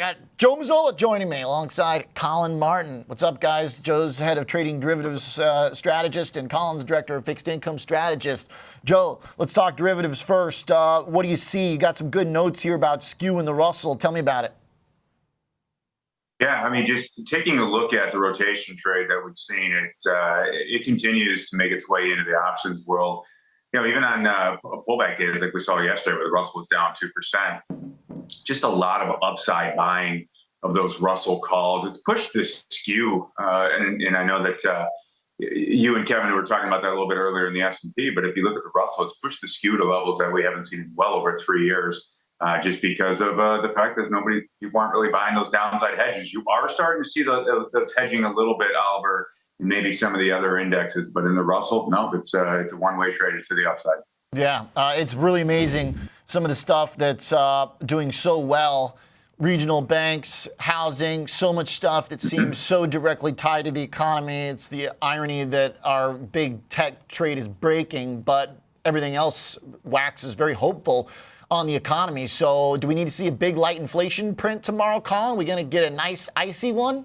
got Joe Mazzola joining me alongside Collin Martin. What's up, guys? Joe's head of trading derivatives strategist and Collin's director of fixed income strategist. Joe, let's talk derivatives first. What do you see? You got some good notes here about skew in the Russell. Tell me about it. Yeah, I mean, just taking a look at the rotation trade that we've seen, it continues to make its way into the options world. You know, even on pullback days like we saw yesterday, where the Russell was down 2%, just a lot of upside buying of those Russell calls. It's pushed this skew, and I know that you and Kevin were talking about that a little bit earlier in the S&P. But if you look at the Russell, it's pushed the skew to levels that we haven't seen in well over 3 years. Just because of the fact that people aren't really buying those downside hedges. You are starting to see those hedging a little bit, Oliver, and maybe some of the other indexes. But in the Russell, no, it's a one-way trade to the upside. Yeah, it's really amazing, some of the stuff that's doing so well. Regional banks, housing, so much stuff that seems so directly tied to the economy. It's the irony that our big tech trade is breaking, but everything else waxes very hopeful on the economy. So do we need to see a big light inflation print tomorrow, Collin? Are we going to get a nice icy one?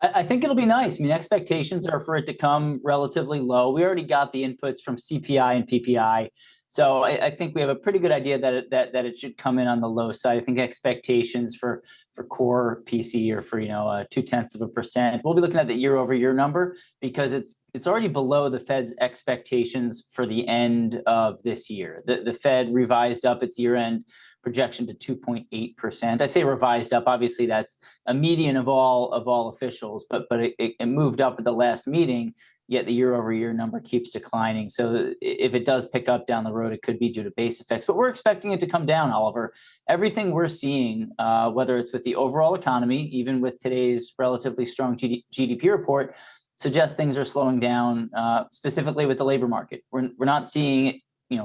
I think it'll be nice. I mean, expectations are for it to come relatively low. We already got the inputs from CPI and PPI. So I think we have a pretty good idea that it should come in on the low side. I think expectations for core PCE are for 0.2%. We'll be looking at the year-over-year number because it's already below the Fed's expectations for the end of this year. The Fed revised up its year-end projection to 2.8%. I say revised up. Obviously, that's a median of all officials, but it moved up at the last meeting. Yet the year-over-year number keeps declining. So if it does pick up down the road, it could be due to base effects. But we're expecting it to come down, Oliver. Everything we're seeing, whether it's with the overall economy, even with today's relatively strong GDP report, suggests things are slowing down, specifically with the labor market. We're not seeing it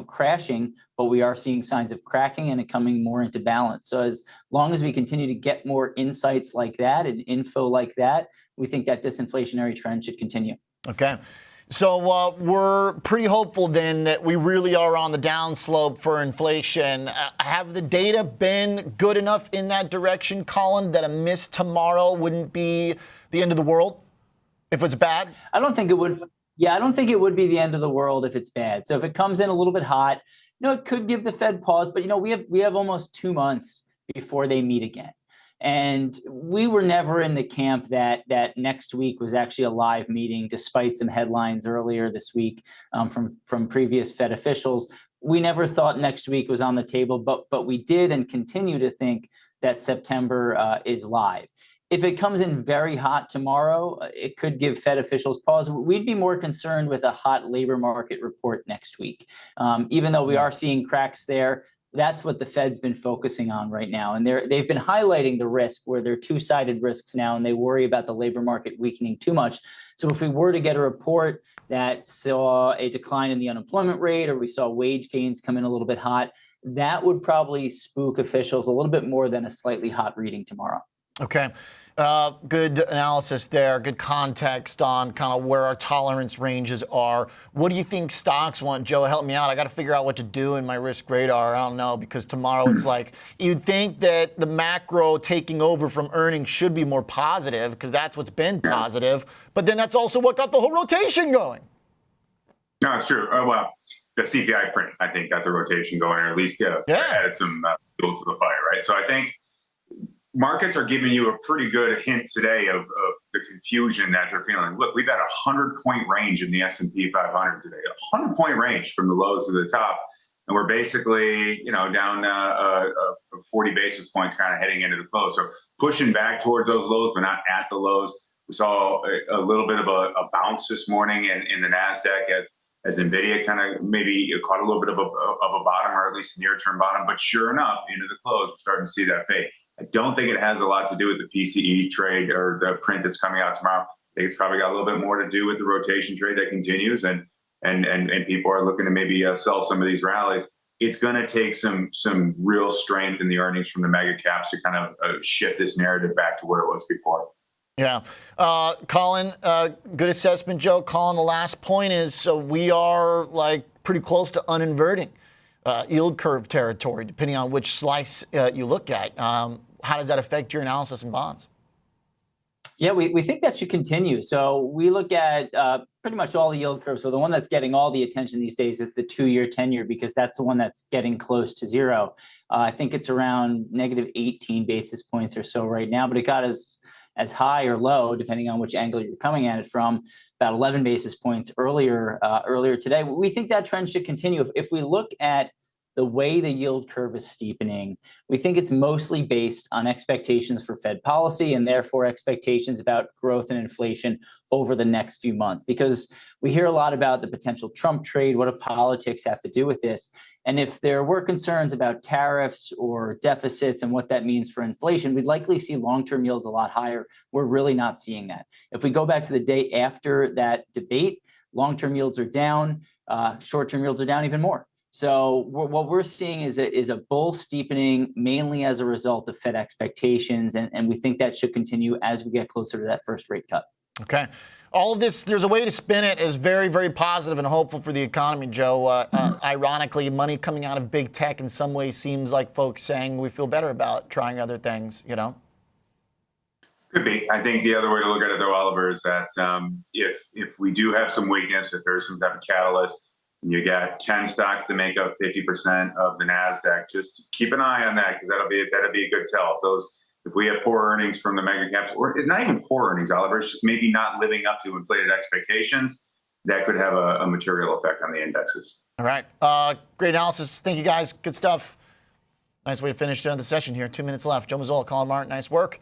crashing, but we are seeing signs of cracking and it coming more into balance. So as long as we continue to get more insights like that and info like that, we think that disinflationary trend should continue. Okay. So we're pretty hopeful then that we really are on the downslope for inflation. Have the data been good enough in that direction, Collin, that a miss tomorrow wouldn't be the end of the world if it's bad? I don't think it would. Yeah, I don't think it would be the end of the world if it's bad. So if it comes in a little bit hot, it could give the Fed pause. But, we have almost 2 months before they meet again. And we were never in the camp that next week was actually a live meeting, despite some headlines earlier this week from previous Fed officials. We never thought next week was on the table, but we did and continue to think that September is live. If it comes in very hot tomorrow, it could give Fed officials pause. We'd be more concerned with a hot labor market report next week. Even though we are seeing cracks there, that's what the Fed's been focusing on right now. And they've been highlighting the risk where they're two-sided risks now, and they worry about the labor market weakening too much. So if we were to get a report that saw a decline in the unemployment rate, or we saw wage gains come in a little bit hot, that would probably spook officials a little bit more than a slightly hot reading tomorrow. Okay. Good analysis there. Good context on kind of where our tolerance ranges are. What do you think stocks want? Joe, help me out. I got to figure out what to do in my risk radar. I don't know, because tomorrow it's like you'd think that the macro taking over from earnings should be more positive because that's what's been positive. But then that's also what got the whole rotation going. No, it's true. Well, the CPI print, I think, got the rotation going, or at least added some fuel to the fire, right? So I think markets are giving you a pretty good hint today of the confusion that they're feeling. Look, we've got a 100-point range in the S&P 500 today, a 100-point range from the lows to the top. And we're basically, down 40 basis points kind of heading into the close. So pushing back towards those lows, but not at the lows. We saw a little bit of a bounce this morning in the NASDAQ as NVIDIA kind of maybe caught a little bit of a bottom, or at least a near-term bottom. But sure enough, into the close, we're starting to see that fade. I don't think it has a lot to do with the PCE trade or the print that's coming out tomorrow. I think it's probably got a little bit more to do with the rotation trade that continues, and people are looking to maybe sell some of these rallies. It's going to take some real strength in the earnings from the mega caps to kind of shift this narrative back to where it was before. Yeah. Collin, good assessment, Joe. Collin, the last point is, so we are pretty close to uninverting. yield curve territory, depending on which slice you look at. How does that affect your analysis in bonds? Yeah, we think that should continue. So we look at pretty much all the yield curves. So the one that's getting all the attention these days is the 2-year, 10-year, because that's the one that's getting close to zero. I think it's around negative 18 basis points or so right now, but it got as high or low, depending on which angle you're coming at it from, about 11 basis points earlier today. We think that trend should continue. If we look at the way the yield curve is steepening, we think it's mostly based on expectations for Fed policy and therefore expectations about growth and inflation over the next few months. Because we hear a lot about the potential Trump trade, what do politics have to do with this? And if there were concerns about tariffs or deficits and what that means for inflation, we'd likely see long-term yields a lot higher. We're really not seeing that. If we go back to the day after that debate, long-term yields are down, short-term yields are down even more. So what we're seeing is a bull steepening, mainly as a result of Fed expectations, and we think that should continue as we get closer to that first rate cut. Okay. All of this, there's a way to spin it as very, very positive and hopeful for the economy, Joe. Ironically, money coming out of big tech in some ways seems like folks saying we feel better about trying other things, you know? Could be. I think the other way to look at it, though, Oliver, is that if we do have some weakness, if there's some type of catalyst, you got 10 stocks that make up 50% of the Nasdaq. Just keep an eye on that, because that'll be a good tell. If we have poor earnings from the mega caps, or it's not even poor earnings, Oliver, it's just maybe not living up to inflated expectations, that could have a material effect on the indexes. All right. Great analysis. Thank you, guys. Good stuff. Nice way to finish the session here. 2 minutes left. Joe Mazzola, Collin Martin. Nice work.